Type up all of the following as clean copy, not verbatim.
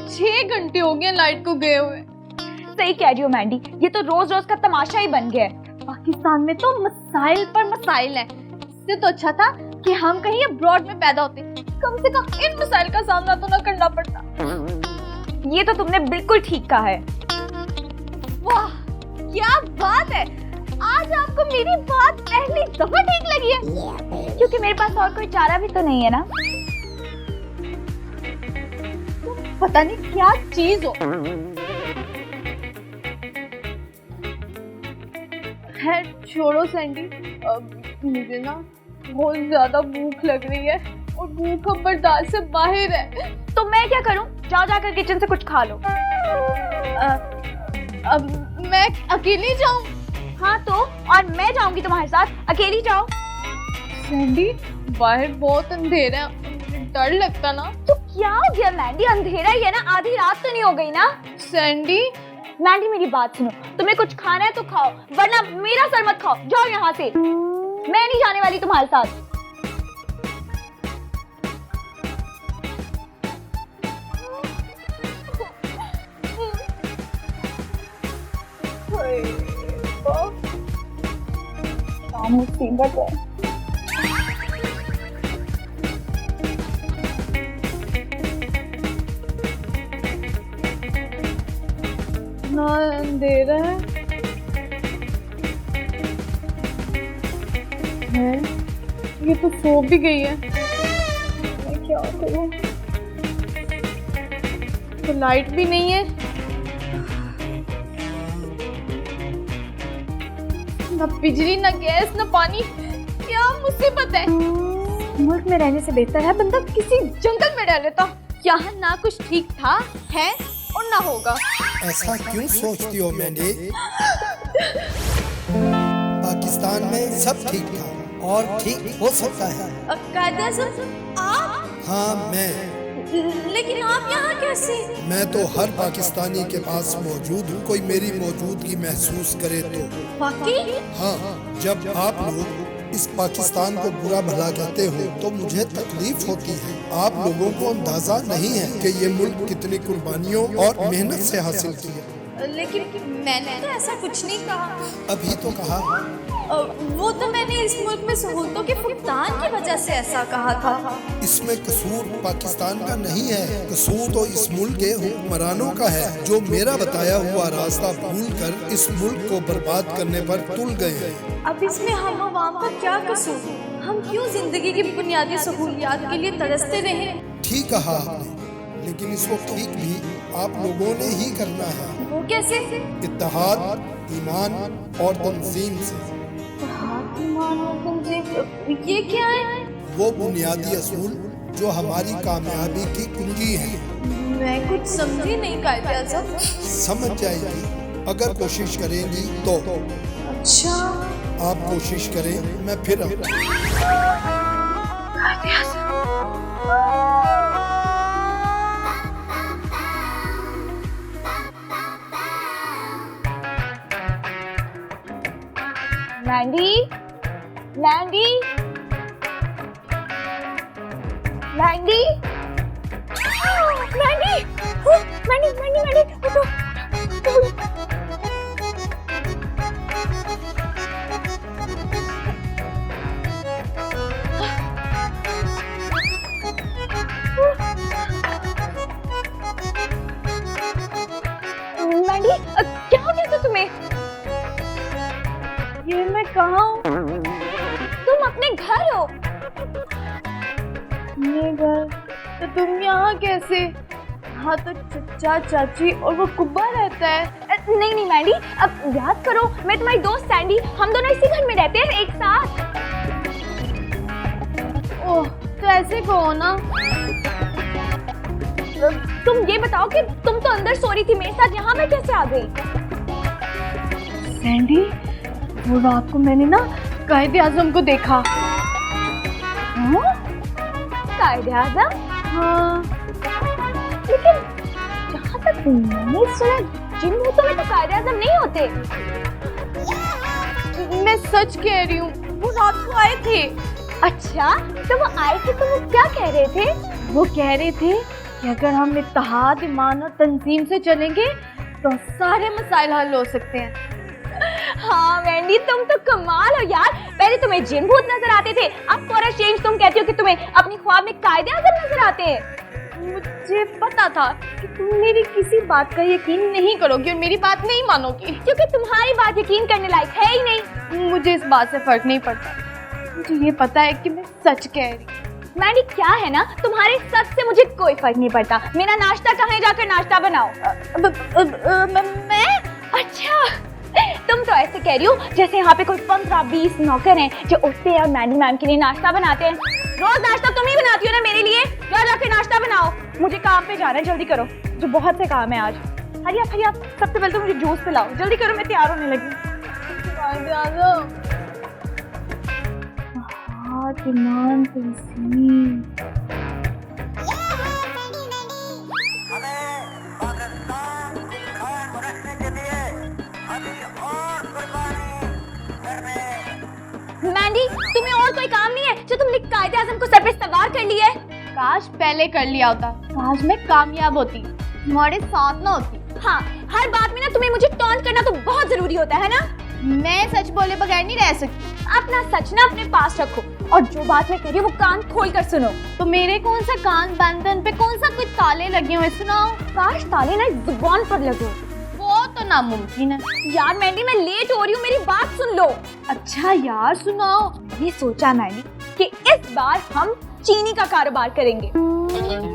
6 घंटे हो गए लाइट को गए हुए। सही कह रही हो मैंडी, ये तो रोज रोज का तमाशा ही बन गया है। पाकिस्तान में तो मसाइल पर मसाइल हैं। इससे तो अच्छा था कि हम कहीं अब्रॉड में पैदा होते, कम से कम इन मसाइल का सामना तो ना करना पड़ता। ये तो तुमने बिल्कुल ठीक कहा है। वाह क्या बात है, आज आपको मेरी बात पहली दफा ठीक लगी है। क्योंकि मेरे पास और कोई चारा भी तो नहीं है ना। पता नहीं क्या चीज हो। खैर छोड़ो सैंडी, मुझे ना बहुत ज्यादा भूख लग रही है और भूख अब बर्दाश्त से बाहर है। तो मैं क्या करूं? जाओ जाकर किचन से कुछ खा लो। अब मैं अकेली जाऊं? हाँ तो, और मैं जाऊंगी तुम्हारे साथ। अकेली जाओ। सैंडी बाहर बहुत अंधेरा है, मुझे डर लगता ना। तो क्या हो गया मैंडी, अंधेरा ही है ना, आधी रात तो नहीं हो गई ना। सैंडी मैंडी मेरी बात सुनो, तुम्हें कुछ खाना है तो खाओ, वरना मेरा सर मत खाओ। जाओ यहाँ से, मैं नहीं जाने वाली तुम्हारे साथ। मुसीबत है। ना अंधेरा है, ये तो सो भी गई है। मैं क्या करूं? तो लाइट भी नहीं है, ना बिजली ना गैस ना पानी, क्या मुसीबत है। मुल्क में रहने से बेहतर है बंदा किसी जंगल में रह लेता। यहाँ ना कुछ ठीक था है और ना होगा। ऐसा क्यों सोचती हो मैंने? पाकिस्तान में सब ठीक था और ठीक हो सकता है। आप? हाँ मैं। लेकिन आप यहाँ कैसे? मैं तो हर पाकिस्तानी के पास मौजूद हूँ, कोई मेरी मौजूदगी महसूस करे तो। वाकई? हाँ, जब आप लोग इस पाकिस्तान को बुरा भला कहते हो तो मुझे तकलीफ होती है। आप लोगों को अंदाजा नहीं है कि ये मुल्क कितनी कुर्बानियों और मेहनत से हासिल किया। लेकिन मैंने तो ऐसा कुछ नहीं कहा। अभी तो कहा। वो तो मैंने इस मुल्क में सहूलतों के फुकदान की वजह से ऐसा कहा था। इसमें कसूर पाकिस्तान का नहीं है, कसूर तो इस मुल्क के हुक्मरानों का है, जो मेरा बताया हुआ रास्ता भूलकर इस मुल्क को बर्बाद करने पर तुल गए हैं। अब इसमें हम अवाम का क्या कसूर? हम क्यों जिंदगी की बुनियादी सहूलियात के लिए तरसते रहे? ठीक कहा आपने, लेकिन इसको ठीक भी आप लोगों ने ही करना है। वो कैसे? इत्तेहाद, ईमान और तंजीम से। ये क्या है? वो बुनियादी असूल जो हमारी कामयाबी की कुंजी है। मैं कुछ समझी नहीं कायदे आज़म। समझ जाएगी अगर कोशिश करेंगी तो। अच्छा आप कोशिश करें, मैं फिर मैंडी, मैंडी, मैंडी, मैंडी, मैंडी, मैंडी, मैंडी, उठो। मैंडी, क्या हो गया था तुम्हें? ये मैं कहाँ हूँ? तुम अपने घर हो। मेरे घर? तो तुम यहाँ कैसे? हाँ तो चचा चाची और वो कुब्बा रहता है। नहीं नहीं मैंडी, अब याद करो, मैं तुम्हारी दोस्त सैंडी, हम दोनों इसी घर में रहते हैं एक साथ। ओह तो ऐसे कहो ना। तुम ये बताओ कि तुम तो अंदर सो रही थी मेरे साथ, यहाँ मैं कैसे आ गई? सैंडी, वो रात को मैंने ना कायदे आज़म को देखा। कायदे आज़म? हाँ। लेकिन जहाँ तक मैंने सुना, जिन भूतों में तो कायदे आज़म नहीं होते। मैं सच कह रही हूँ, वो रात को आए थे। अच्छा, तो वो आए थे तो वो क्या कह रहे थे? वो कह रहे थे कि अगर हम इत्तेहाद, ईमान और तंजीम से चलेंगे तो सारे मसाइल हल हो सकते हैं। हाँ मैंडी, तुम तो कमाल हो यार। पहले तुम्हें जिन भूत नजर आते थे, अब फॉर अ चेंज तुम कहती हो कि तुम्हें अपनी ख्वाब में कायदे आज़म नजर आते हैं। मुझे पता था कि तुम मेरी किसी बात का यकीन नहीं करोगी और मेरी बात नहीं मानोगी, क्योंकि तुम्हारी बात यकीन करने लायक है ही नहीं। मुझे इस बात से फर्क नहीं पड़ता। मुझे ये पता है कि मैं सच कह रही हूँ। मैंडी क्या है ना, तुम्हारे सच से मुझे कोई फर्क नहीं पड़ता। मेरा नाश्ता कहाँ जाकर नाश्ता बनाओ। मैं अच्छा, तुम तो ऐसे कह रही हो जैसे यहाँ पे कोई 15-20 नौकर हैं जो उठते हैं और मैंडी मैम के लिए नाश्ता बनाते हैं। रोज नाश्ता तुम ही बनाती हो ना मेरे लिए। जाके नाश्ता बनाओ, मुझे काम पे जाना है, जल्दी करो, जो बहुत से काम है आज। हरी आप सबसे पहले तो मुझे जूस पिलाओ, जल्दी करो, मैं तैयार होने लगी। ईमान तंजीम। मैंडी, तुम्हें और कोई काम नहीं है जो तुमने कायदे आज़म को सर पे सवार कर लिया है? काश पहले कर लिया होता, काश मैं कामयाब होती, तुम्हारे साथ ना होती। हाँ, हर बात में ना तुम्हें मुझे टॉन्ट करना तो बहुत जरूरी होता है ना। मैं सच बोले बगैर नहीं रह सकती। अपना सच ना अपने पास रखो और जो बात मैं कह रही हूँ वो कान खोल कर सुनो। तो मेरे कौन सा कान बंद है, उन पे कौन सा कुछ ताले लगे हुए, सुनाओ। काश ताले ना जुबान पर लगे। वो तो नामुमकिन है। यार मैंडी, मैं लेट हो रही हूँ, मेरी बात सुन लो। अच्छा यार सुनाओ। ये सोचा मैंडी कि इस बार हम चीनी का कारोबार करेंगे।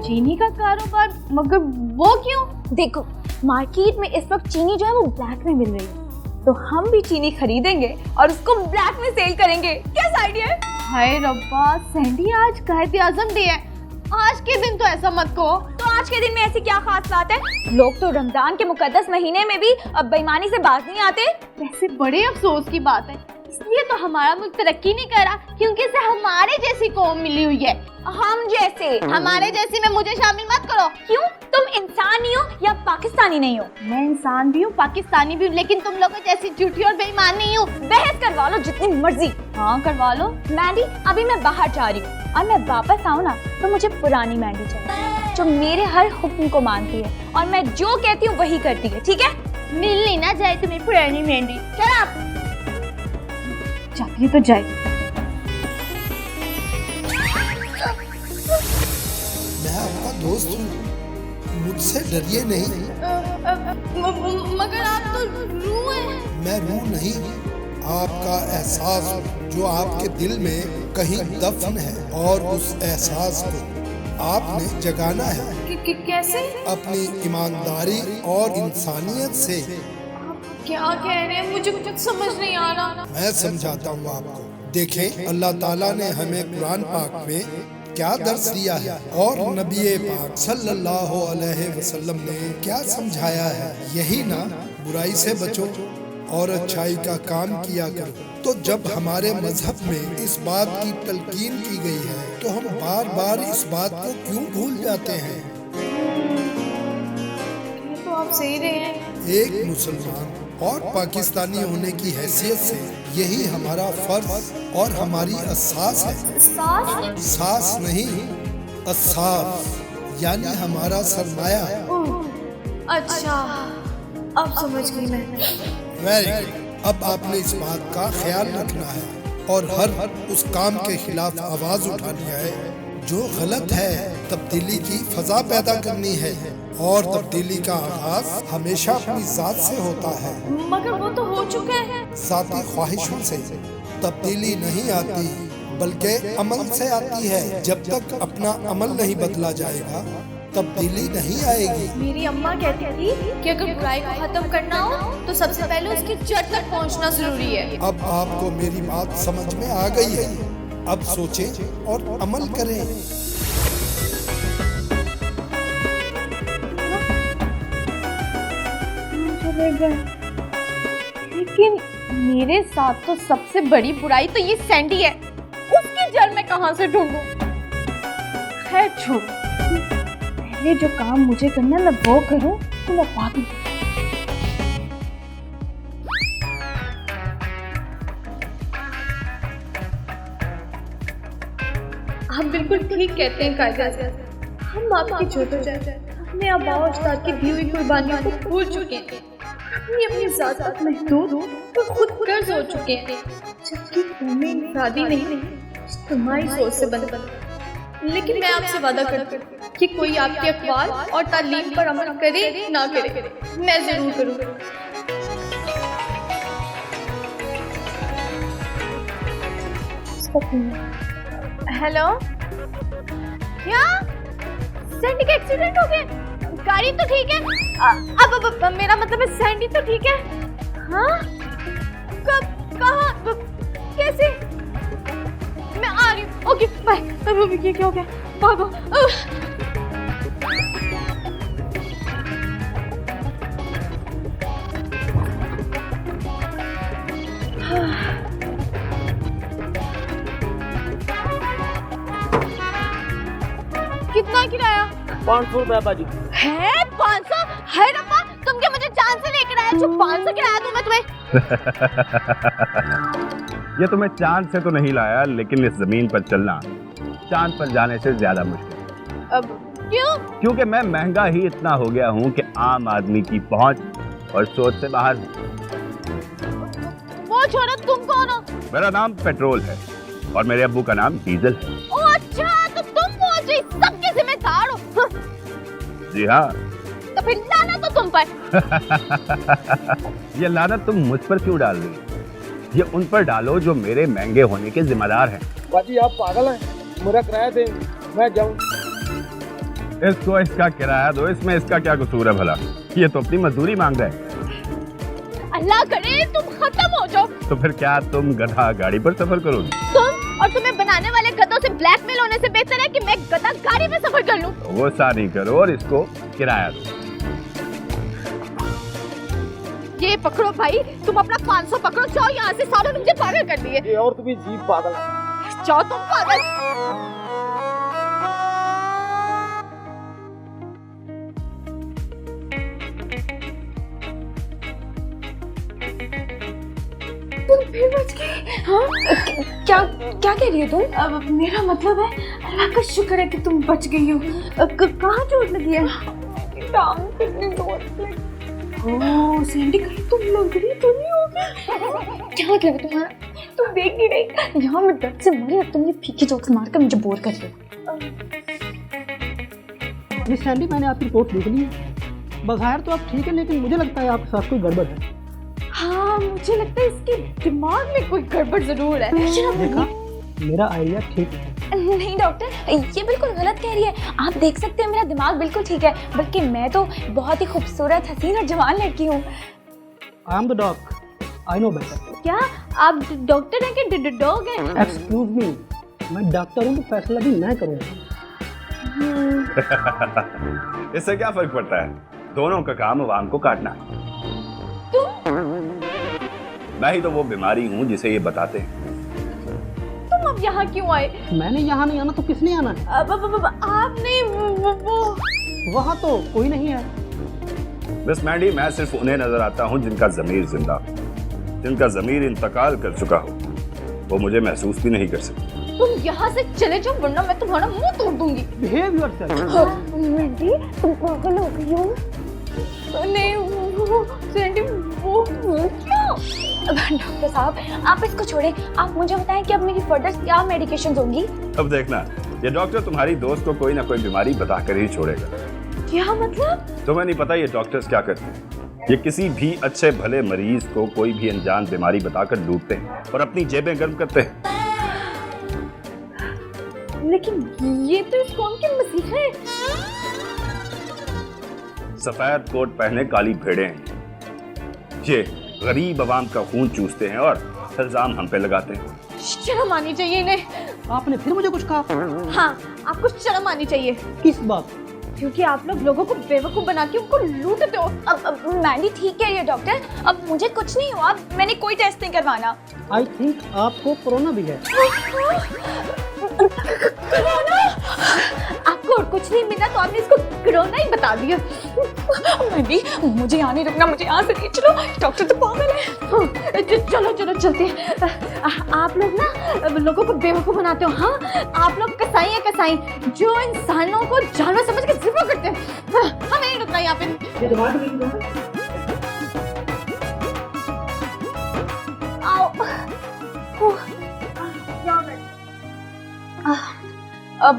चीनी का कारोबार? मगर वो क्यों? देखो, मार्केट में इस वक्त चीनी जो है वो ब्लैक में मिल रही है, तो हम भी चीनी खरीदेंगे और उसको ब्लैक में सेल करेंगे। कैसा आइडिया है? हाय रब्बा, सैंडी आज कायदे आज़म डे है। आज के दिन तो ऐसा मत कहो। तो आज के दिन में ऐसी क्या खास बात है? लोग तो रमजान के मुकद्दस महीने में भी अब बेईमानी से बाज नहीं आते। वैसे बड़े अफसोस की बात है, इसलिए तो हमारा मुल्क तरक्की नहीं कर रहा, क्योंकि इसे हमारे जैसी कौम मिली हुई है। हम जैसे? हमारे जैसी में मुझे शामिल मत करो। क्यों? तुम इंसान नहीं हो या पाकिस्तानी नहीं हो? मैं इंसान भी हूँ, पाकिस्तानी भी हूँ, लेकिन तुम लोगों जैसी झूठी और बेईमान नहीं हूँ। बहस करवा लो जितनी मर्जी। हाँ करवा लो। मैंडी, अभी मैं बाहर जा रही हूँ और मैं वापस आऊँ ना तो मुझे पुरानी मैंडी चाहिए, जो मेरे हर हुक्म को मानती है और मैं जो कहती हूँ वही करती है। ठीक है? मिलनी ना जाए तुम्हें पुरानी मेहंदी। चल आप जाती तो जाए। मैं आपका दोस्त हूँ, मुझसे डरिए नहीं। मगर आप तो रूह हैं। मैं रूह नहीं, आपका एहसास हूँ जो आपके दिल में कहीं दफन है, और उस एहसास को आपने जगाना है। कैसे? अपनी ईमानदारी और इंसानियत से। क्या कह रहे हैं? मुझे कुछ समझ नहीं आ रहा। मैं समझाता हूँ आपको। देखें, अल्लाह ताला ने हमें कुरान पाक में क्या दर्स दिया है और नबी पाक सल्लल्लाहु अलैहि वसल्लम ने क्या समझाया है। यही ना, बुराई से बचो और अच्छाई का काम किया करो। तो जब हमारे मजहब में इस बात की तलकीन की गई है तो हम बार बार इस बात को क्यों भूल जाते हैं? ये तो आप सही रहे हैं। एक मुसलमान और पाकिस्तानी होने की हैसियत से यही हमारा फर्ज और हमारी असास है। सास नहीं, असास, यानी हमारा सरमाया। अच्छा, अब समझ गई मैं। Very good. अब आपने इस बात का ख्याल रखना है और हर उस काम के खिलाफ आवाज उठानी है जो गलत है। तब्दीली की फजा पैदा करनी है और तब्दीली का आगाज हमेशा अपनी जात से होता है। मगर वो तो हो चुका है। जाती ख्वाहिशों से तब्दीली नहीं आती, बल्कि अमल से आती है। जब तक अपना अमल नहीं बदला जाएगा तब्दीली नहीं आएगी। मेरी अम्मा कहती थी कि अगर बुराई को खत्म करना हो तो सबसे पहले उसकी जड़ तक पहुंचना जरूरी है। अब आपको मेरी बात समझ में आ गई है। अब सोचें और अमल करें। लेकिन मेरे साथ तो सबसे बड़ी बुराई तो ये सैंडी है, उसकी जड़ मैं कहां से ढूंढूं? खैर छोड़, पहले जो काम मुझे करना है मैं वो करूं, तो मैं बाद में। आप बिल्कुल ठीक कहते हैं कायदा। हम आपके छोटे जाते अपने आबा और उस्ताद की दी हुई कुर्बानियों को भूल चुके हैं। ये अपनी ज़ात तक महदूद तो खुद कर्ज हो चुके हैं, जबकि कौमें इंफरादी नहीं तुम्हारी सोच से बंद। लेकिन मैं आपसे वादा करती हूँ कि कोई आपके अक़वाल और तालीम पर अमल करे ना करे, मैं जरूर करूँगी। हेलो, क्या सैंडी का एक्सीडेंट हो गया? गाड़ी तो ठीक है? अब मेरा मतलब है सैंडी तो ठीक है? हाँ, कब, कहाँ, कैसे? मैं आ रही हूँ। Okay bye. अब ये क्या हो गया? भागो। कितना किराया? 500 रुपया बाजी। है 500? है रब्बा, तुम क्या मुझे जान से लेकर आए? जो 500 किराया दूं मैं तुम्हें? ये तुम्हें चांद से तो नहीं लाया, लेकिन इस जमीन पर चलना चांद पर जाने से ज्यादा मुश्किल। अब क्यों? क्योंकि मैं महंगा ही इतना हो गया हूँ कि आम आदमी की पहुंच और सोच से बाहर हूँ। वो छोड़ो, तुम कौन हो? मेरा नाम पेट्रोल है और मेरे अब्बू का नाम डीजल है। ओ अच्छा, तो तुम पहुंच गई, सबके जिम्मेदार हो। जी हाँ। तो फिर लानत तो तुम पर। ये लानत तुम मुझ पर क्यों डाल रही हो? ये उन पर डालो जो मेरे महंगे होने के जिम्मेदार हैं। बाजी आप पागल हैं, मेरा किराया दें, मैं जाऊं। इसको इसका किराया दो, इसमें इसका क्या कसूर है भला? ये तो अपनी मजदूरी मांग रहा है। अल्लाह करे तुम खत्म हो जाओ। तो फिर क्या तुम गधा गाड़ी पर सफर करोगी? तुम और तुम्हें बनाने वाले गधों से ब्लैकमेल होने से बेहतर है कि मैं गधा गाड़ी में सफर कर लूं। वो सारी करो और इसको किराया दो। ये पकड़ो भाई, तुम अपना 500 पकड़ो, जाओ यहाँ से, सारे मुझे पागल कर दिए। ये और तुम्हें जीप पागल है। जाओ तुम पागल। तुम फिर बच गई? हाँ? क्या क्या कह रही हो तुम? अब मेरा मतलब है अल्लाह का शुक्र है कि तुम बच गई हो। कहाँ चोट लगी है? टांग कितनी चोट लगी। ओह सैंडी, कहीं तुम लंगड़ी तो नहीं होगी? क्या मतलब तुम्हारा? तुम देख नहीं रही? यहाँ मैं दर्द से मरी और तुम ये फीकी जोक्स मारकर मुझे बोर कर रही हो। मिस सैंडी, मैंने आपकी रिपोर्ट लिख ली है। बाहर तो आप ठीक है, लेकिन मुझे लगता है आपके साथ कोई गड़बड़ है। हाँ, मुझे लगता है इसके दिमाग में कोई गड़बड़ जरूर है। देखा, मेरा आइडिया ठीक है। नहीं डॉक्टर, ये बिल्कुल गलत कह रही है। आप देख सकते हैं मेरा दिमाग बिल्कुल ठीक है, बल्कि मैं तो बहुत ही खूबसूरत, हसीन और जवान लड़की हूँ। I am the dog, I know better. क्या आप डॉक्टर हैं कि डॉग हैं? एक्सक्यूज मी, मैं डॉक्टर हूँ तो फैसला भी मैं करूँगा। इससे क्या फर्क पड़ता है? दोनों का काम अवाम को काटना है। मैं ही तो वो बीमारी हूँ जिसे ये बताते हैं। तुम अब यहाँ क्यों आए? मैंने यहाँ नहीं आना तो किसने आना है? आप नहीं, वो वहाँ तो कोई नहीं है। मिस मैंडी, मैं सिर्फ उन्हें नजर आता हूँ जिनका जमीर जिंदा, जिनका जमीर इंतकाल कर चुका हो। वो मुझे महसूस भी नहीं कर सकते। तुम यहाँ से चले जाओ वरना मैं तुम्हारा मुंह तोड़ दूंगी। Behave yourself. मैंडी, तुम पागल हो गई हो? नहीं, वो सैंडी, वो क्यों? डॉक्टर साहब, आप इसको छोड़ें। आप मुझे बताएं कि अब मेरी फर्दर क्या मेडिकेशंस होंगी? अब देखना, ये डॉक्टर तुम्हारी दोस्त को कोई ना कोई बीमारी बताकर ही छोड़ेगा। क्या मतलब? तुम्हें नहीं पता ये डॉक्टर्स क्या करते हैं? ये किसी भी अच्छे भले मरीज को कोई भी अनजान बीमारी बताकर लूटते हैं और अपनी जेबें गर्म करते हैं। लेकिन ये तो इस कौम के मसीहा है। सफेद कोट पहने काली भेड़ें हैं। ये गरीब आवाम का खून चूसते हैं और इल्जाम हम पे लगाते हैं। शर्म आनी चाहिए इन्हें। आपने फिर मुझे कुछ कहा? हाँ, आपको शर्म आनी चाहिए। किस बात? क्योंकि आप लोग लोगों को बेवकूफ बना के उनको लूटते हो। अब मैंडी ठीक कह रही है डॉक्टर, अब मुझे कुछ नहीं हुआ, मैंने कोई टेस्ट नहीं करवाना। आई थिंक आपको कोरोना भी है। कोरोना? आपको इसको और कुछ नहीं मिला तो आपने इसको कोरोना ही बता दिया। मैंडी, मुझे यहाँ नहीं रुकना, मुझे यहाँ से ले चलो, डॉक्टर तो पागल है। चलो चलो चलते हैं। आप लोग ना लोगों को बेवकूफ बनाते हो। हाँ, आप लोग कसाई है, कसाई जो इंसानों को जानवर समझ के जिब्वा करते हैं। हमें नहीं रुकना यहाँ पे। ये दवा तो नहीं दो। अब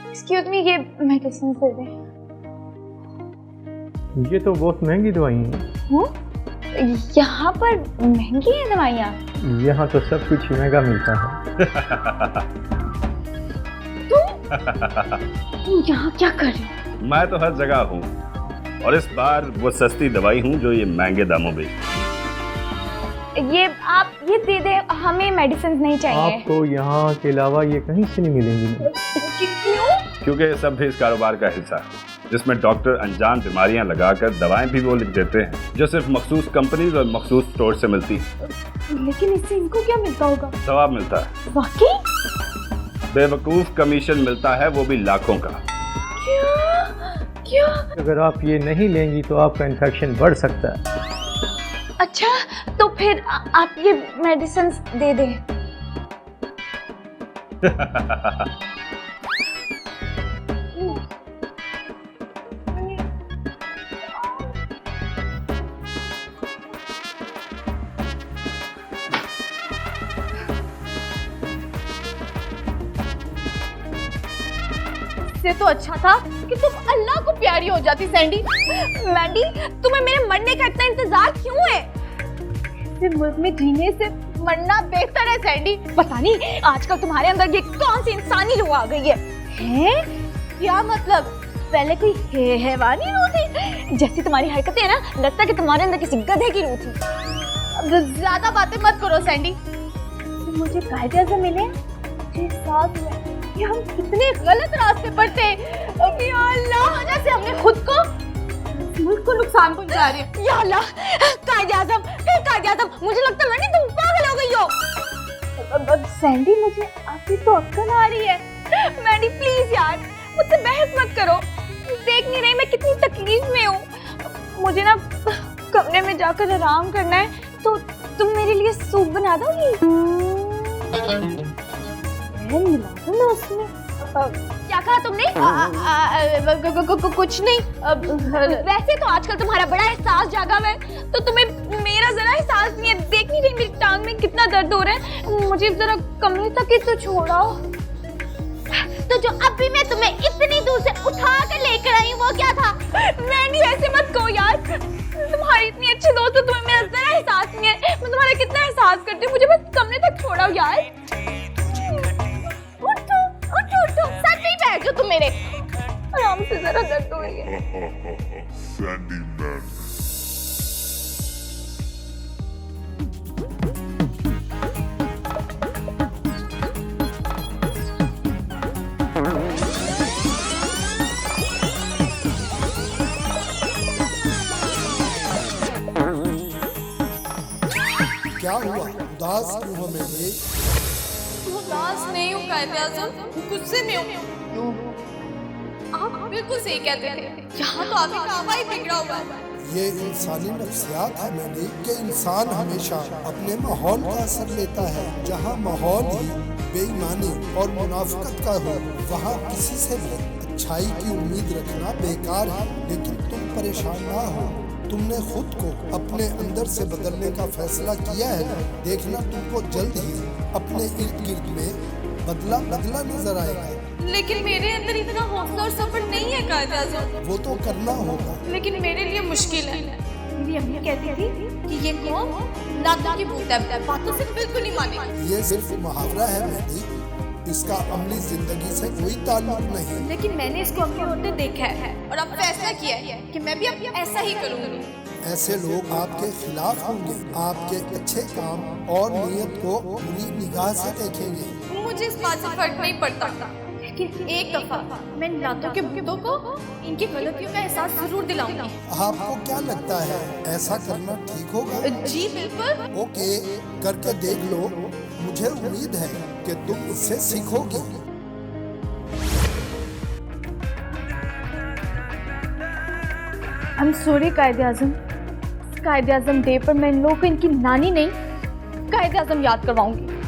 एक्सक्यूज मी, ये मेडिसिन दे दें। ये तो बहुत महंगी दवाई है। यहाँ पर महंगी है दवाइयाँ? यहाँ तो सब कुछ महंगा मिलता है। तुम यहाँ क्या कर रहे हो? मैं तो हर जगह हूँ और इस बार वो सस्ती दवाई हूँ जो ये महंगे दामों बेचती है। ये आप ये दे दे, हमें मेडिसिन नहीं चाहिए। आपको यहाँ के अलावा ये कहीं से नहीं मिलेंगी। क्यों? क्योंकि ये सब भी इस कारोबार का हिस्सा है जिसमें डॉक्टर अनजान बीमारियां लगाकर दवाएं भी वो लिख देते हैं जो सिर्फ मखसूस कंपनीज और मखसूस स्टोर से मिलती है। लेकिन इससे इनको क्या मिलता होगा? सवाब मिलता है। वाकई? बेवकूफ कमीशन मिलता है, वो भी लाखों का। क्या? अगर आप ये नहीं लेंगी तो आपका इन्फेक्शन बढ़ सकता है। अच्छा, तो फिर आप ये मेडिसिन दे दें। इससे तो अच्छा था कि तुम अल्लाह को प्यारी हो जाती सैंडी। मैंडी, तुम्हें मेरे मरने का इतना इंतजार क्यों है? इस मुल्क में जीने से मरना बेहतर है सैंडी। पता नहीं आजकल तुम्हारे अंदर ये कौन सी इंसानी रूह आ गई है। हैं? क्या मतलब? पहले कोई हैवानी रूह थी? जैसी तुम्हारी हरकतें है ना, लगता है कि तुम्हारे अंदर किसी गधे की रूह थी। अब ज्यादा बातें मत करो सैंडी। मुझे कायदे से मिले मुझे साथ में कि हम कितने गलत रास्ते पर थे। अभी अल्लाह वजह से हमने खुद को मुल्क को नुकसान पहुंचा रहे हैं। या अल्लाह, कायदे-आज़म, फिर कायदे-आज़म, मुझे लगता है तुम पागल हो गई हो। अब सैंडी, मुझे अभी तो अक्ल आ रही है। मैंडी प्लीज यार, मुझसे बहस मत करो। देख नहीं रही मैं कितनी तकलीफ में हूँ। मुझे ना कमरे में जाकर आराम करना है, तो तुम मेरे लिए सूप बना दोगी? मिला उसमें। क्या कहा तुमने? कुछ नहीं। वैसे तो आजकल तुम्हारा बड़ा एहसास जागा हुआ है, तो तुम्हें मेरा जरा एहसास नहीं है। देख नहीं रही मेरी टांग में कितना दर्द हो रहा है? मुझे जरा कमरे तक ही तो छोड़ो। तो जो अभी मैं तुम्हें इतनी दूर से उठा कर लेकर आई वो क्या था? मैंडी, ऐसे मत कहो यार, तुम्हारी इतनी अच्छी दोस्त हो, तुम्हें मेरा जरा एहसास नहीं है। मैं तुम्हारा कितना एहसास करती हूँ, मुझे बस कमरे तक छोड़ो यार। उठो, सच में बैठ जाओ तुम मेरे। आराम से, जरा दर्द हो रही है। क्या हुआ? उदास क्यों हो मेरी? उदास नहीं हूँ कायदे-आज़म, गुस्से में हूँ। आप बिल्कुल सही कहते हैं। यहाँ तो आपका काबा ही बिगड़ा हुआ है। ये इंसानी नफ्सियात है मैंने कि इंसान हमेशा अपने माहौल का असर लेता है। जहाँ माहौल ही बेईमानी और मुनाफिकत का हो, वहाँ किसी से भी अच्छाई की उम्मीद रखना बेकार है। लेकिन तुम परेशान ना हो, तुमने खुद को अपने अंदर से बदलने का फैसला किया है। देखना तुमको जल्द ही अपने इर्द गिर्द में बदला नजर आएगा। लेकिन मेरे अंदर इतना हौसला और सब्र नहीं है कायदे-आज़म। वो तो करना होगा। लेकिन मेरे लिए मुश्किल है। मेरी अम्मी कहती थी कि ये कौम नातों की भूत है, बातों से बिल्कुल नहीं मानेगी। ये सिर्फ मुहावरा है मेरी, इसका अमली जिंदगी से कोई ताल्लुक नहीं। लेकिन मैंने इसको अम्मी होते देखा है और अब फैसला किया है कि मैं भी अब ऐसा ही करूंगी। ऐसे लोग आपके खिलाफ होंगे, आपके अच्छे काम और नीयत को बुरी निगाह से देखेंगे। मुझे इस बात से फर्क नहीं पड़ता, लेकिन एक दफा मैं नातों के भूतों को इनकी गलतियों का एहसास जरूर दिलाऊंगी। आपको क्या लगता है ऐसा करना ठीक होगा? जी बिल्कुल। ओके, करके देख लो। मुझे उम्मीद है कि तुम इससे सीखोगे। I'm sorry कायदे आजम। कायदे आजम डे पर मैं इन लोगों को इनकी नानी नहीं कायदे आजम याद करवाऊंगी।